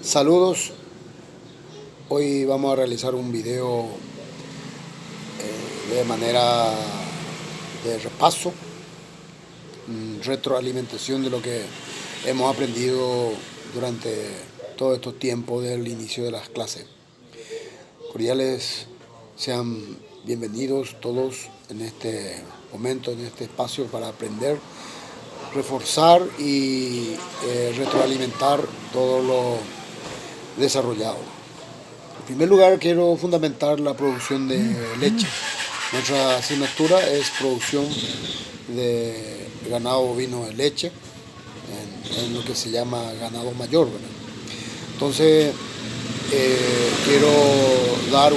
Saludos, hoy vamos a realizar un video de manera de repaso, retroalimentación de lo que hemos aprendido durante todo este tiempo del inicio de las clases. Cordiales, sean bienvenidos todos en este momento, en este espacio para aprender, reforzar y retroalimentar todo lo desarrollado. En primer lugar, quiero fundamentar la producción de leche. Nuestra asignatura es producción de ganado bovino de leche, en lo que se llama ganado mayor, ¿verdad? Entonces, quiero dar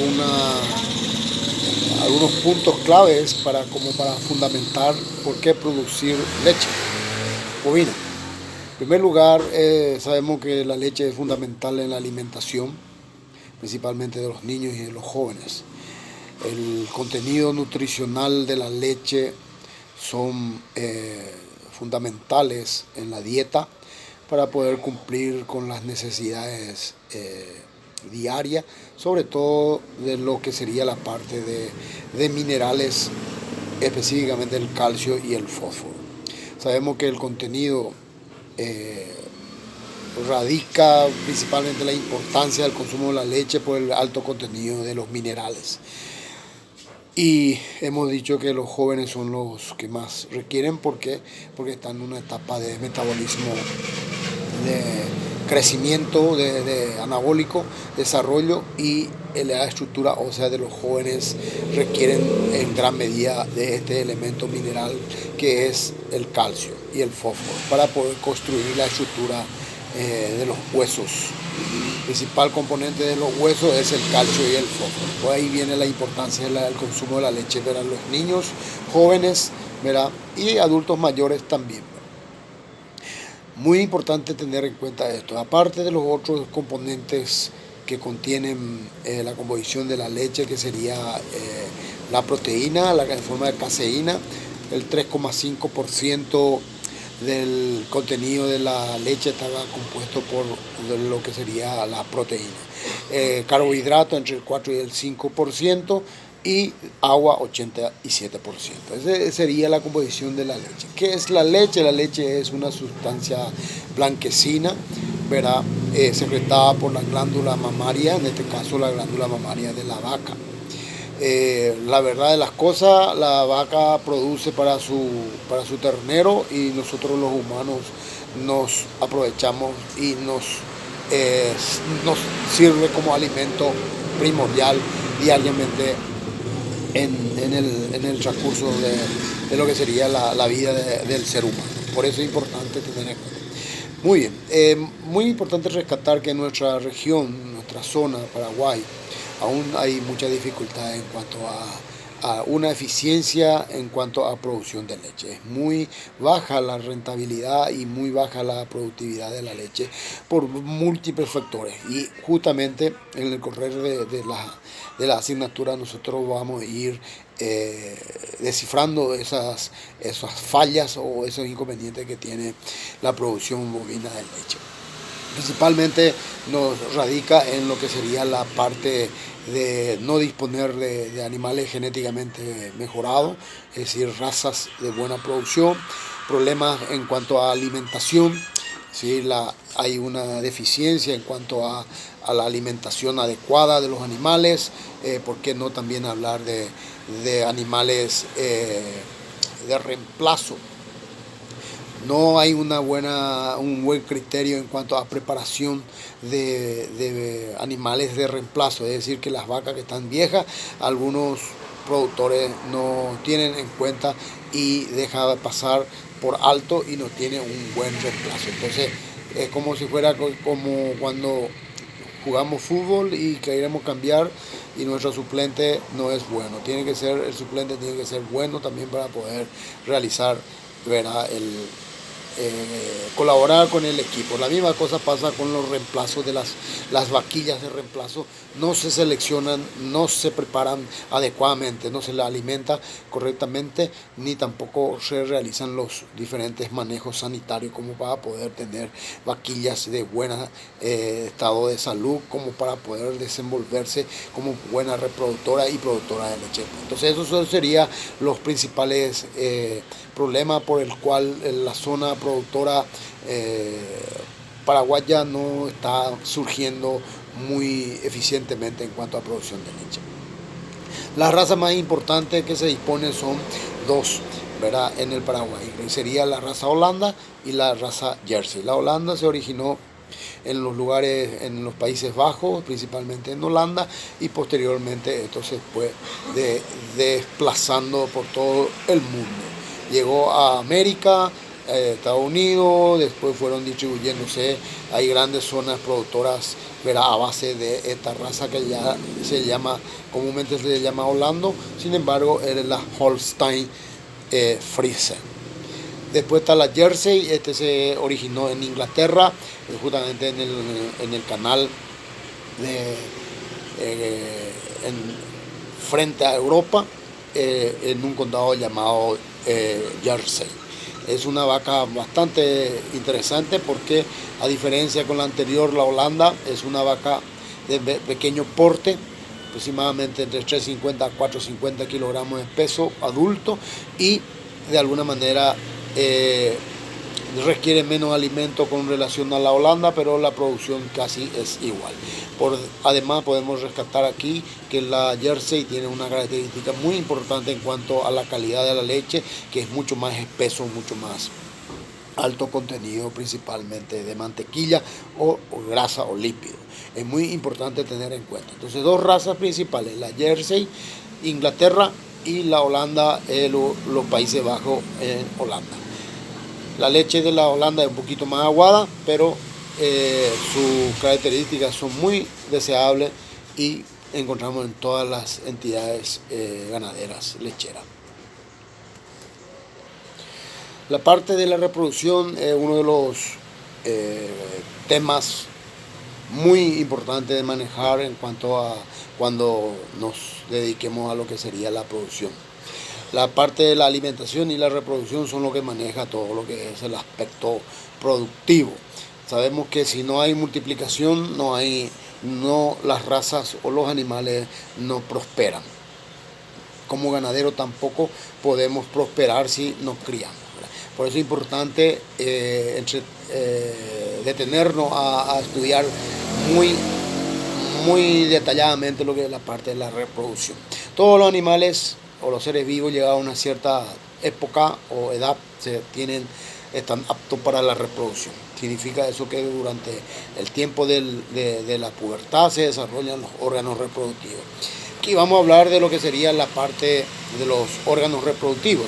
algunos puntos claves para fundamentar por qué producir leche bovina. En primer lugar, sabemos que la leche es fundamental en la alimentación, principalmente de los niños y de los jóvenes. El contenido nutricional de la leche son fundamentales en la dieta para poder cumplir con las necesidades diarias, sobre todo de lo que sería la parte de minerales, específicamente el calcio y el fósforo. Sabemos que el contenido radica principalmente la importancia del consumo de la leche por el alto contenido de los minerales. Y hemos dicho que los jóvenes son los que más requieren porque están en una etapa de metabolismo, de crecimiento, de anabólico, desarrollo, y la estructura ósea de los jóvenes requieren en gran medida de este elemento mineral que es el calcio y el fósforo para poder construir la estructura de los huesos. El principal componente de los huesos es el calcio y el fósforo. Por ahí viene la importancia del consumo de la leche para los niños, jóvenes, ¿verdad? Y adultos mayores también. Muy importante tener en cuenta esto. Aparte de los otros componentes que contienen la composición de la leche, que sería la proteína, en forma de caseína, el 3,5% del contenido de la leche está compuesto por lo que sería la proteína. Carbohidratos entre el 4 y el 5% y agua 87%. Esa sería la composición de la leche. ¿Qué es la leche? La leche es una sustancia blanquecina, ¿verdad? Secretada por la glándula mamaria, en este caso la glándula mamaria de la vaca. La verdad de las cosas, la vaca produce para su ternero, y nosotros los humanos nos aprovechamos y nos sirve como alimento primordial diariamente en el transcurso de lo que sería la vida del ser humano. Por eso es importante tener en cuenta. Muy bien, muy importante rescatar que en nuestra región, nuestra zona, Paraguay, aún hay mucha dificultad en cuanto a una eficiencia en cuanto a producción de leche. Es muy baja la rentabilidad y muy baja la productividad de la leche por múltiples factores. Y justamente en el correr de la asignatura nosotros vamos a ir descifrando esas fallas o esos inconvenientes que tiene la producción bovina de leche. Principalmente nos radica en lo que sería la parte de no disponer de animales genéticamente mejorados, es decir, razas de buena producción, problemas en cuanto a alimentación, ¿sí? Hay una deficiencia en cuanto a la alimentación adecuada de los animales, ¿por qué no también hablar de animales de reemplazo? No hay un buen criterio en cuanto a preparación de animales de reemplazo, es decir, que las vacas que están viejas, algunos productores no tienen en cuenta y dejan pasar por alto y no tienen un buen reemplazo. Entonces es como si fuera como cuando jugamos fútbol y queremos cambiar y nuestro suplente no es bueno. El suplente tiene que ser bueno también para poder realizar, ¿verdad?, colaborar con el equipo. La misma cosa pasa con los reemplazos de las vaquillas de reemplazo. No se seleccionan, no se preparan adecuadamente, no se les alimenta correctamente, ni tampoco se realizan los diferentes manejos sanitarios como para poder tener vaquillas de buen estado de salud, como para poder desenvolverse como buena reproductora y productora de leche. Entonces esos serían los principales problemas por el cual la zona productora paraguaya no está surgiendo muy eficientemente en cuanto a producción de leche. Las razas más importantes que se disponen son dos, ¿verdad?, en el Paraguay. Sería la raza Holanda y la raza Jersey. La Holanda se originó en los lugares, en los Países Bajos, principalmente en Holanda, y posteriormente esto se fue desplazando por todo el mundo. Llegó a América, Estados Unidos, después fueron distribuyéndose. Hay grandes zonas productoras, ¿verdad?, a base de esta raza que ya se llama, comúnmente se le llama Holando, sin embargo es la Holstein Friesen. Después está la Jersey, este se originó en Inglaterra, justamente en el canal frente a Europa, en un condado llamado Jersey. Es una vaca bastante interesante porque, a diferencia con la anterior, la Holanda, es una vaca de pequeño porte, aproximadamente entre 350 a 450 kilogramos de peso adulto, y de alguna manera requiere menos alimento con relación a la Holanda, pero la producción casi es igual. Además podemos rescatar aquí que la Jersey tiene una característica muy importante en cuanto a la calidad de la leche, que es mucho más espeso, mucho más alto contenido, principalmente de mantequilla o grasa o lípido. Es muy importante tener en cuenta. Entonces, dos razas principales, la Jersey, Inglaterra, y la Holanda, los Países Bajos en Holanda. La leche de la Holanda es un poquito más aguada, pero sus características son muy deseables y encontramos en todas las entidades ganaderas lecheras. La parte de la reproducción es uno de los temas muy importantes de manejar en cuanto a cuando nos dediquemos a lo que sería la producción. La parte de la alimentación y la reproducción son lo que maneja todo lo que es el aspecto productivo. Sabemos que si no hay multiplicación, las razas o los animales no prosperan. Como ganadero tampoco podemos prosperar si nos criamos, ¿verdad? Por eso es importante detenernos a estudiar muy detalladamente lo que es la parte de la reproducción. Todos los animales o los seres vivos llegados a una cierta época o edad están aptos para la reproducción. Significa eso que durante el tiempo de la pubertad se desarrollan los órganos reproductivos. Aquí vamos a hablar de lo que sería la parte de los órganos reproductivos.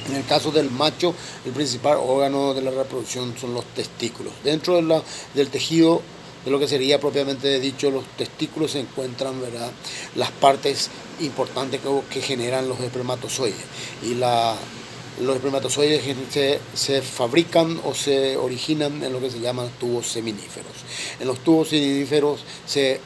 En el caso del macho, el principal órgano de la reproducción son los testículos. Dentro del tejido, de lo que sería propiamente dicho, los testículos, se encuentran, ¿verdad?, las partes importantes que generan los espermatozoides. Y los espermatozoides se fabrican o se originan en lo que se llaman tubos seminíferos. En los tubos seminíferos se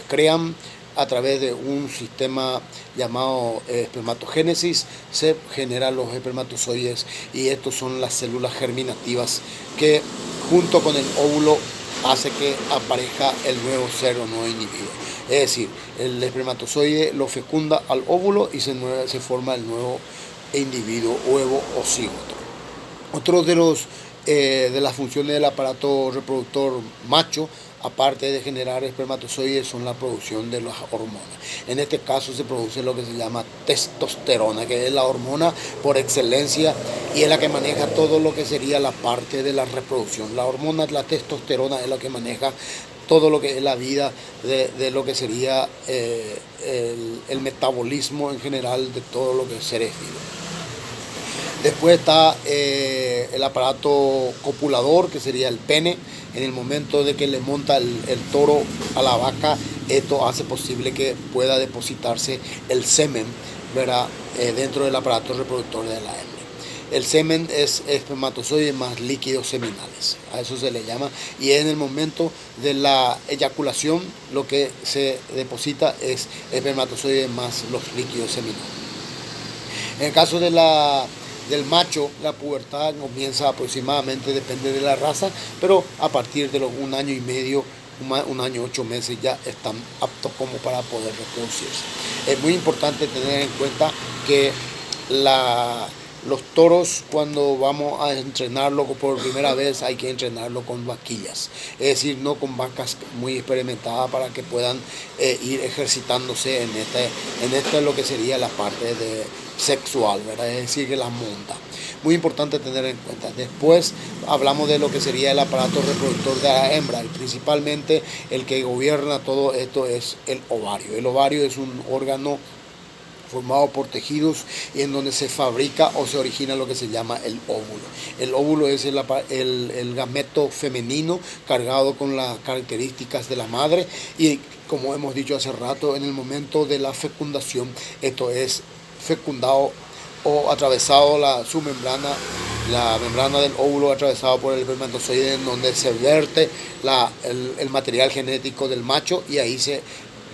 crean a través de un sistema llamado espermatogénesis, se generan los espermatozoides, y estos son las células germinativas que, junto con el óvulo, hace que aparezca el nuevo ser o nuevo individuo. Es decir, el espermatozoide lo fecunda al óvulo y se forma el nuevo individuo, huevo o cigoto. Otro de las funciones del aparato reproductor macho, aparte de generar espermatozoides, son la producción de las hormonas. En este caso se produce lo que se llama testosterona, que es la hormona por excelencia y es la que maneja todo lo que sería la parte de la reproducción. La hormona, la testosterona, es la que maneja todo lo que es la vida de lo que sería el metabolismo en general de todo lo que es seres vivos. Después está el aparato copulador, que sería el pene. En el momento de que le monta el toro a la vaca, esto hace posible que pueda depositarse el semen, ¿verdad?, dentro del aparato reproductor de la hembra. El semen es espermatozoides más líquidos seminales, a eso se le llama, y en el momento de la eyaculación lo que se deposita es espermatozoides más los líquidos seminales. En el caso del macho, la pubertad comienza aproximadamente, depende de la raza, pero a partir de los 1 año y medio, 1 año 8 meses ya están aptos como para poder reproducirse. Es muy importante tener en cuenta que los toros, cuando vamos a entrenarlo por primera vez, hay que entrenarlo con vaquillas, es decir, no con vacas muy experimentadas, para que puedan ir ejercitándose en este lo que sería la parte sexual, ¿verdad? Es decir, que las monta. Muy importante tener en cuenta. Después hablamos de lo que sería el aparato reproductor de la hembra, y principalmente el que gobierna todo esto es el ovario. El ovario es un órgano formado por tejidos y en donde se fabrica o se origina lo que se llama el óvulo. El óvulo es el gameto femenino cargado con las características de la madre, y como hemos dicho hace rato, en el momento de la fecundación, esto es fecundado o atravesado su membrana, la membrana del óvulo atravesado por el espermatozoide, en donde se vierte el material genético del macho, y ahí se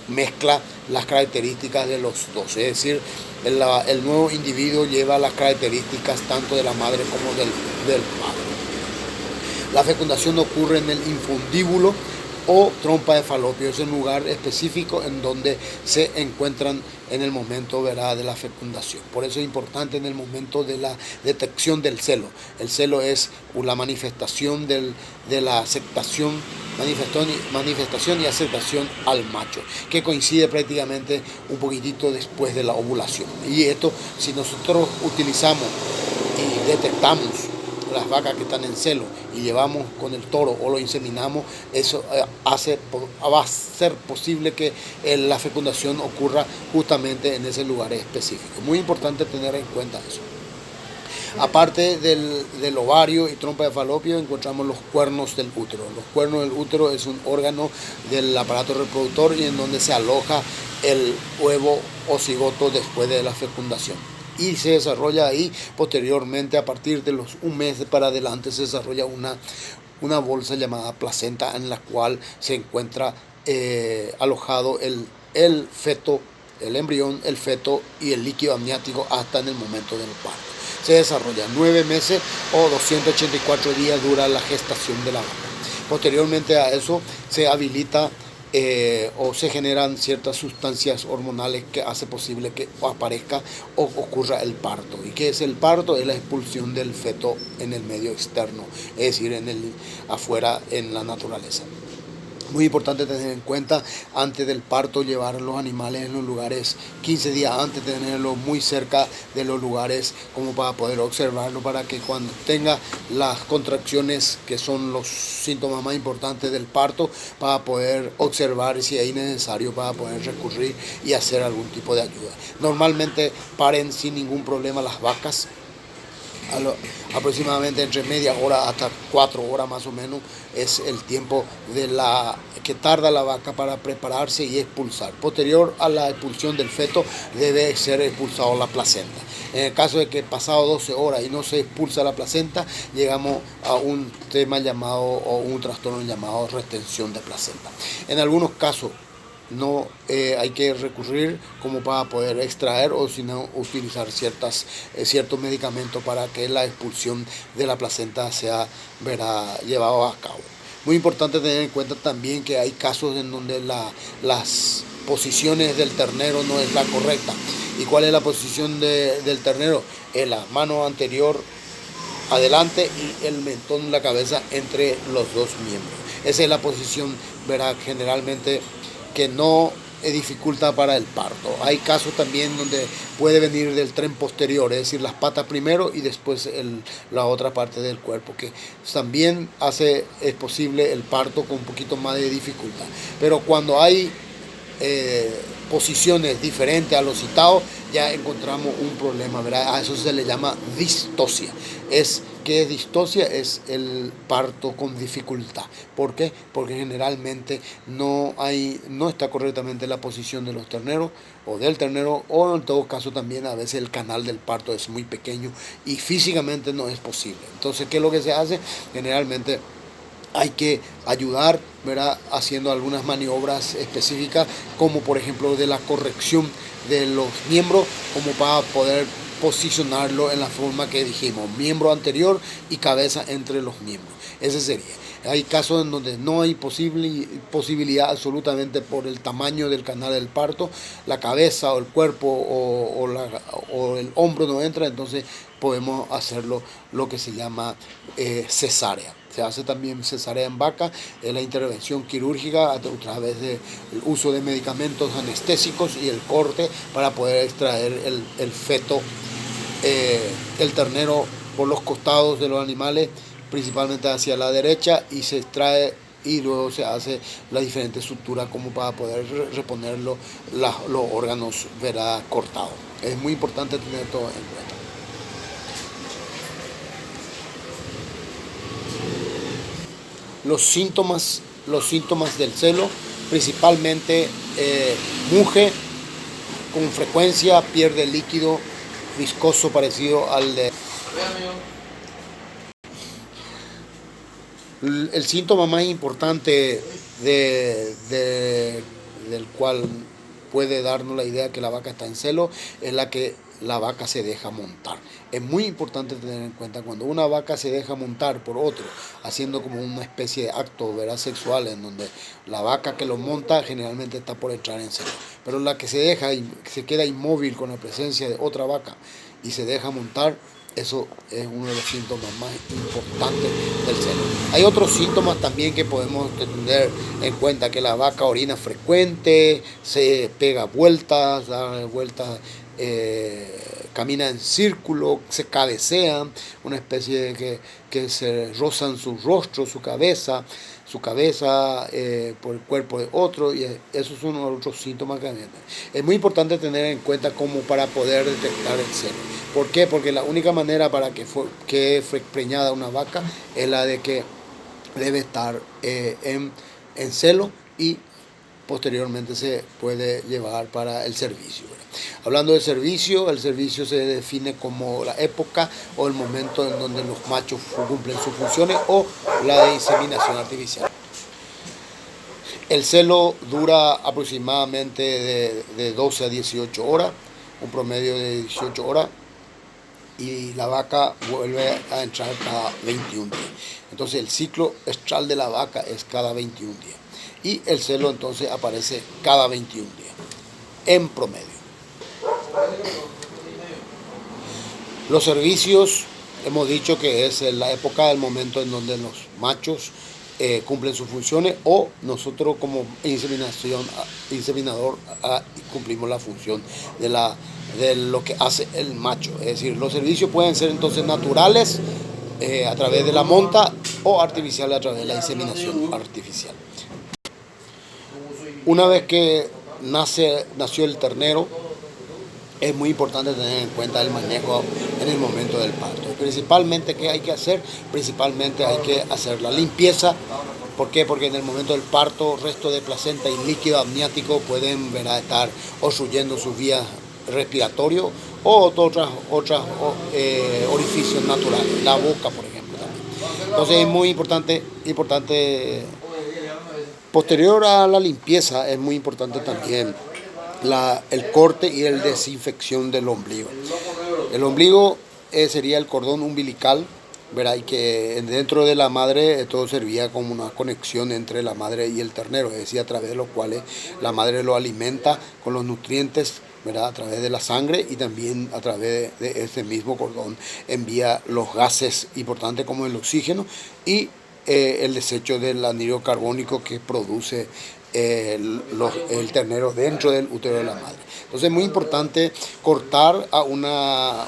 mezcla las características de los dos, es decir, el nuevo individuo lleva las características tanto de la madre como del padre. La fecundación ocurre en el infundíbulo o trompa de falopio, es un lugar específico en donde se encuentran en el momento, ¿verdad?, de la fecundación. Por eso es importante en el momento de la detección del celo. El celo es la manifestación de la aceptación, manifestación y aceptación al macho, que coincide prácticamente un poquitito después de la ovulación. Y esto, si nosotros utilizamos y detectamos las vacas que están en celo y llevamos con el toro o lo inseminamos, eso va a ser posible que la fecundación ocurra justamente en ese lugar específico. Muy importante tener en cuenta eso. Aparte del ovario y trompa de falopio, encontramos los cuernos del útero. Los cuernos del útero es un órgano del aparato reproductor y en donde se aloja el huevo o cigoto después de la fecundación. Y se desarrolla ahí posteriormente, a partir de los 1 mes para adelante, se desarrolla una bolsa llamada placenta, en la cual se encuentra alojado el feto, el embrión, el feto y el líquido amniótico hasta en el momento del parto. Se desarrolla 9 meses o 284 días dura la gestación de la vaca. Posteriormente a eso se habilita o se generan ciertas sustancias hormonales que hace posible que aparezca o ocurra el parto. ¿Y qué es el parto? Es la expulsión del feto en el medio externo, es decir, afuera en la naturaleza. Muy importante tener en cuenta, antes del parto, llevar los animales en los lugares 15 días antes, tenerlos muy cerca de los lugares como para poder observarlo, para que cuando tenga las contracciones, que son los síntomas más importantes del parto, para poder observar si es necesario, para poder recurrir y hacer algún tipo de ayuda. Normalmente paren sin ningún problema las vacas, aproximadamente entre media hora hasta 4 horas más o menos es el tiempo que tarda la vaca para prepararse y expulsar. Posterior a la expulsión del feto debe ser expulsado la placenta. En el caso de que pasado 12 horas y no se expulsa la placenta, llegamos a un tema llamado, o un trastorno llamado retención de placenta. En algunos casos no hay que recurrir como para poder extraer, o sino utilizar ciertos medicamentos para que la expulsión de la placenta sea llevado a cabo. Muy importante tener en cuenta también que hay casos en donde las posiciones del ternero no es la correcta. ¿Y cuál es la posición del ternero? Es la mano anterior adelante y el mentón, la cabeza entre los dos miembros. Esa es la posición, generalmente, que no dificulta para el parto. Hay casos también donde puede venir del tren posterior, es decir, las patas primero y después la otra parte del cuerpo, que también es posible el parto con un poquito más de dificultad. Pero cuando hay posiciones diferentes a los citados, ya encontramos un problema, ¿verdad? A eso se le llama distosia. ¿Qué es distosia? Es el parto con dificultad. ¿Por qué? Porque generalmente no está correctamente la posición de los terneros o del ternero, o en todo caso también a veces el canal del parto es muy pequeño y físicamente no es posible. Entonces, ¿qué es lo que se hace? Generalmente hay que ayudar, ¿verdad?, haciendo algunas maniobras específicas, como por ejemplo de la corrección de los miembros, como para poder posicionarlo en la forma que dijimos, miembro anterior y cabeza entre los miembros. Ese sería. Hay casos en donde no hay posibilidad absolutamente por el tamaño del canal del parto, la cabeza o el cuerpo o el hombro no entra, entonces podemos hacerlo lo que se llama cesárea. Se hace también cesárea en vaca, la intervención quirúrgica a través del uso de medicamentos anestésicos y el corte para poder extraer el feto, el ternero por los costados de los animales, principalmente hacia la derecha, y se extrae y luego se hace la diferente sutura como para poder reponer los órganos, ¿verdad?, cortados. Es muy importante tener todo en cuenta. Los síntomas del celo, principalmente muge con frecuencia, pierde líquido viscoso parecido al de... El síntoma más importante del cual puede darnos la idea que la vaca está en celo es la que la vaca se deja montar. Es muy importante tener en cuenta cuando una vaca se deja montar por otro, haciendo como una especie de acto, ¿verdad?, sexual, en donde la vaca que lo monta generalmente está por entrar en celo. Pero la que se deja y se queda inmóvil con la presencia de otra vaca y se deja montar, eso es uno de los síntomas más importantes del celo. Hay otros síntomas también que podemos tener en cuenta, que la vaca orina frecuente, se pega vueltas, da vueltas, camina en círculo, se cabecean, una especie de que se rozan su rostro, su cabeza por el cuerpo de otro, y esos son otros síntomas que vienen. Es muy importante tener en cuenta como para poder detectar el celo. ¿Por qué? Porque la única manera para que fue preñada una vaca es la de que debe estar en celo, y posteriormente se puede llevar para el servicio. Hablando del servicio, el servicio se define como la época o el momento en donde los machos cumplen sus funciones o la inseminación artificial. El celo dura aproximadamente de 12 a 18 horas, un promedio de 18 horas, y la vaca vuelve a entrar cada 21 días. Entonces el ciclo estral de la vaca es cada 21 días. Y el celo entonces aparece cada 21 días, en promedio. Los servicios, hemos dicho que es la época del momento en donde los machos cumplen sus funciones, o nosotros como inseminador cumplimos la función de lo que hace el macho. Es decir, los servicios pueden ser entonces naturales a través de la monta, o artificiales a través de la inseminación artificial. Una vez que nació el ternero, es muy importante tener en cuenta el manejo en el momento del parto. Principalmente, ¿qué hay que hacer? Principalmente hay que hacer la limpieza. ¿Por qué? Porque en el momento del parto, resto de placenta y líquido amniótico pueden, ¿verdad?, estar obstruyendo sus vías respiratorias o otros orificios naturales, la boca, por ejemplo, también. Entonces es muy importante. Posterior a la limpieza, es muy importante también el corte y el desinfección del ombligo. El ombligo sería el cordón umbilical, ¿verdad?, y que dentro de la madre todo servía como una conexión entre la madre y el ternero, es decir, a través de los cuales la madre lo alimenta con los nutrientes, ¿verdad?, a través de la sangre, y también a través de ese mismo cordón envía los gases importantes como el oxígeno y el desecho del anhídrido carbónico que produce el ternero dentro del útero de la madre. Entonces es muy importante cortar a una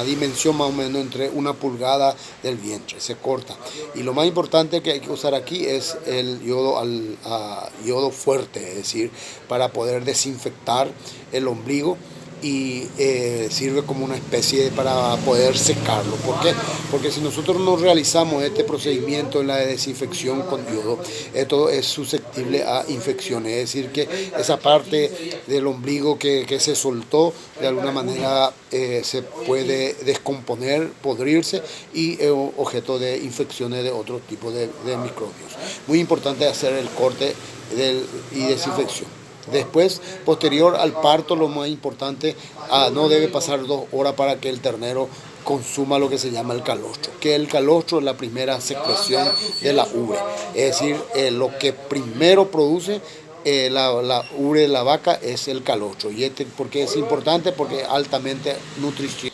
dimensión más o menos entre 1 pulgada del vientre, se corta. Y lo más importante que hay que usar aquí es el yodo fuerte, es decir, para poder desinfectar el ombligo y sirve como una especie para poder secarlo. ¿Por qué? Porque si nosotros no realizamos este procedimiento en la desinfección con yodo, esto es susceptible a infecciones. Es decir, que esa parte del ombligo que se soltó, de alguna manera se puede descomponer, podrirse y es objeto de infecciones de otro tipo de microbios. Muy importante hacer el corte y desinfección. Después, posterior al parto, lo más importante, no debe pasar 2 horas para que el ternero consuma lo que se llama el calostro, que el calostro es la primera secreción de la ubre, es decir, lo que primero produce la ubre de la vaca es el calostro. ¿Y por qué es importante? Porque es altamente nutricional,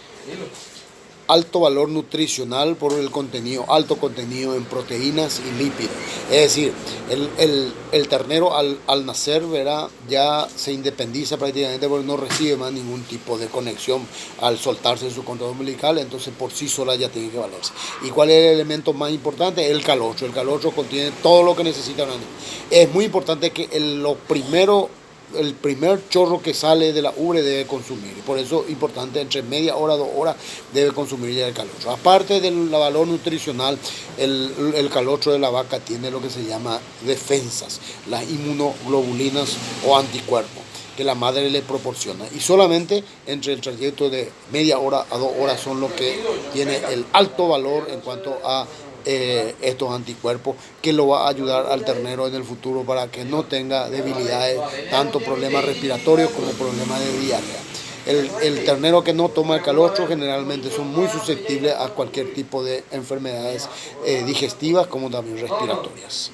alto valor nutricional por el contenido, alto contenido en proteínas y lípidos. Es decir, el ternero al nacer, ¿verdad?, ya se independiza prácticamente porque no recibe más ningún tipo de conexión al soltarse en su cordón umbilical, entonces por sí sola ya tiene que valerse. ¿Y cuál es el elemento más importante? El calostro. El calostro contiene todo lo que necesita una niña. Es muy importante que el primer chorro que sale de la ubre debe consumir. Por eso es importante, entre media hora, 2 horas, debe consumir ya el calostro. Aparte del valor nutricional, el calostro de la vaca tiene lo que se llama defensas, las inmunoglobulinas o anticuerpos que la madre le proporciona. Y solamente entre el trayecto de media hora a 2 horas son los que tiene el alto valor en cuanto a estos anticuerpos, que lo va a ayudar al ternero en el futuro para que no tenga debilidades, tanto problemas respiratorios como problemas de diarrea. El ternero que no toma el calostro generalmente son muy susceptibles a cualquier tipo de enfermedades digestivas como también respiratorias.